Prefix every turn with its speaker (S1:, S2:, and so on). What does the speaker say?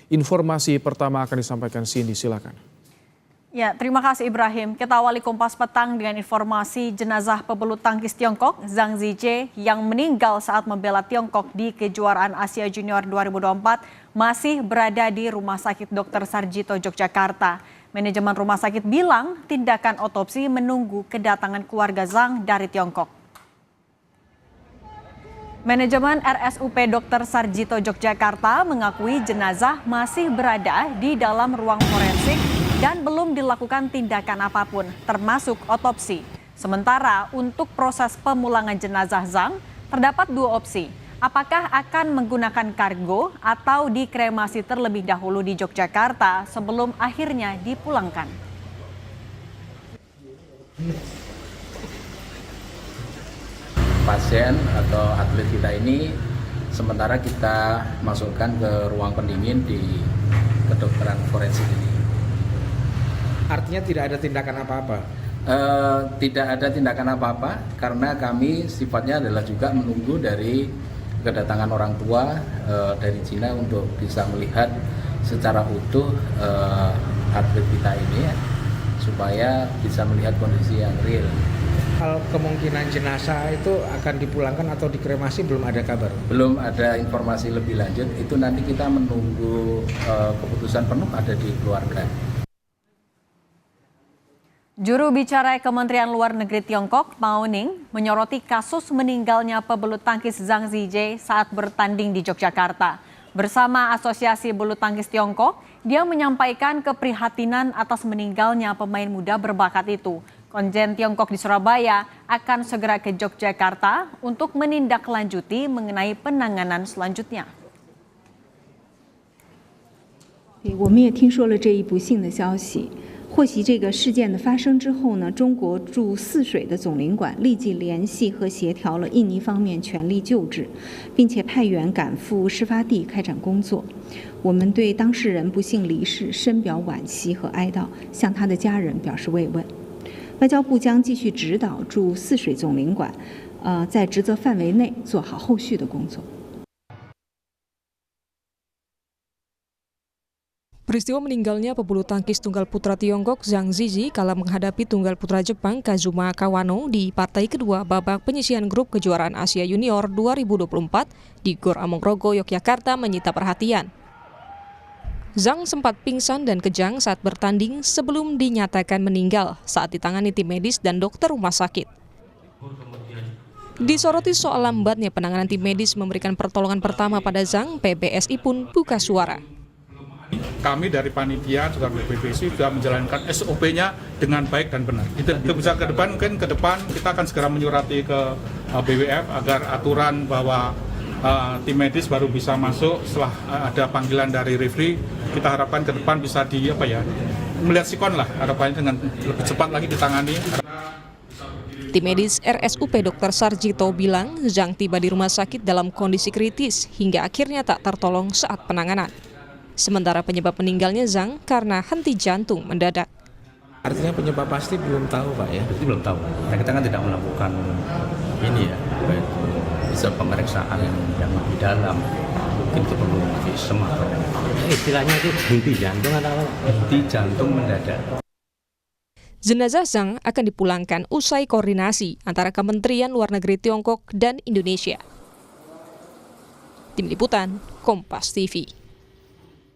S1: Informasi pertama akan disampaikan Cindy, silakan.
S2: Ya, terima kasih Ibrahim. Kita awali Kompas Petang dengan informasi jenazah pebulu tangkis Tiongkok Zhang Zijie yang meninggal saat membela Tiongkok di kejuaraan Asia Junior 2024 masih berada di Rumah Sakit Dr. Sarjito, Yogyakarta. Manajemen rumah sakit bilang tindakan otopsi menunggu kedatangan keluarga Zhang dari Tiongkok. Manajemen RSUP Dr. Sarjito Yogyakarta mengakui jenazah masih berada di dalam ruang forensik dan belum dilakukan tindakan apapun, termasuk otopsi. Sementara untuk proses pemulangan jenazah Zhang, terdapat dua opsi. Apakah akan menggunakan kargo atau dikremasi terlebih dahulu di Yogyakarta sebelum akhirnya dipulangkan.
S3: Pasien atau atlet kita ini sementara kita masukkan ke ruang pendingin di kedokteran forensik ini.
S4: Artinya tidak ada tindakan apa-apa?
S3: Tidak ada tindakan apa-apa karena kami sifatnya adalah juga menunggu dari kedatangan orang tua dari Cina untuk bisa melihat secara utuh atlet kita ini supaya bisa melihat kondisi yang real.
S4: Kalau kemungkinan jenazah itu akan dipulangkan atau dikremasi belum ada kabar?
S3: Belum ada informasi lebih lanjut, itu nanti kita menunggu keputusan penuh ada di keluarga.
S2: Juru bicara Kementerian Luar Negeri Tiongkok, Mao Ning, menyoroti kasus meninggalnya pebulu tangkis Zhang Zijie saat bertanding di Yogyakarta. Bersama Asosiasi Bulu Tangkis Tiongkok, dia menyampaikan keprihatinan atas meninggalnya pemain muda berbakat itu. Konjen Tiongkok di Surabaya akan segera ke Yogyakarta untuk menindaklanjuti mengenai penanganan selanjutnya.
S5: 我们也听说了这一不幸的消息。 获悉这个事件的发生之后呢，中国驻泗水的总领馆立即联系和协调了印尼方面全力救治，并且派员赶赴事发地开展工作。我们对当事人不幸离世深表惋惜和哀悼，向他的家人表示慰问。外交部将继续指导驻泗水总领馆，在职责范围内做好后续的工作。
S6: Peristiwa meninggalnya pebulu tangkis tunggal putra Tiongkok Zhang Zijie kala menghadapi tunggal putra Jepang Kazuma Kawano di partai kedua babak penyisihan grup kejuaraan Asia Junior 2024 di Gor Amongrogo, Yogyakarta menyita perhatian. Zhang sempat pingsan dan kejang saat bertanding sebelum dinyatakan meninggal saat ditangani tim medis dan dokter rumah sakit. Disoroti soal lambatnya penanganan tim medis memberikan pertolongan pertama pada Zhang, PBSI pun buka suara.
S7: Kami dari panitia juga dari PBSI sudah menjalankan SOP-nya dengan baik dan benar. Itu bisa ke depan, mungkin ke depan kita akan segera menyurati ke BWF agar aturan bahwa tim medis baru bisa masuk setelah ada panggilan dari referee. Kita harapkan ke depan bisa melihat sikon lah, harapannya dengan lebih cepat lagi ditangani.
S6: Tim medis RSUP Dr. Sarjito bilang Zhang tiba di rumah sakit dalam kondisi kritis hingga akhirnya tak tertolong saat penanganan. Sementara penyebab meninggalnya Zhang karena henti jantung mendadak.
S4: Artinya penyebab pasti belum tahu, Pak ya?
S3: Itu belum tahu. Nah, kita kan tidak melakukan bisa pemeriksaan yang lebih dalam. Mungkin itu perlu visum atau
S8: istilahnya itu henti jantung atau
S3: henti jantung mendadak.
S6: Jenazah Zhang akan dipulangkan usai koordinasi antara Kementerian Luar Negeri Tiongkok dan Indonesia. Tim Liputan, Kompas TV.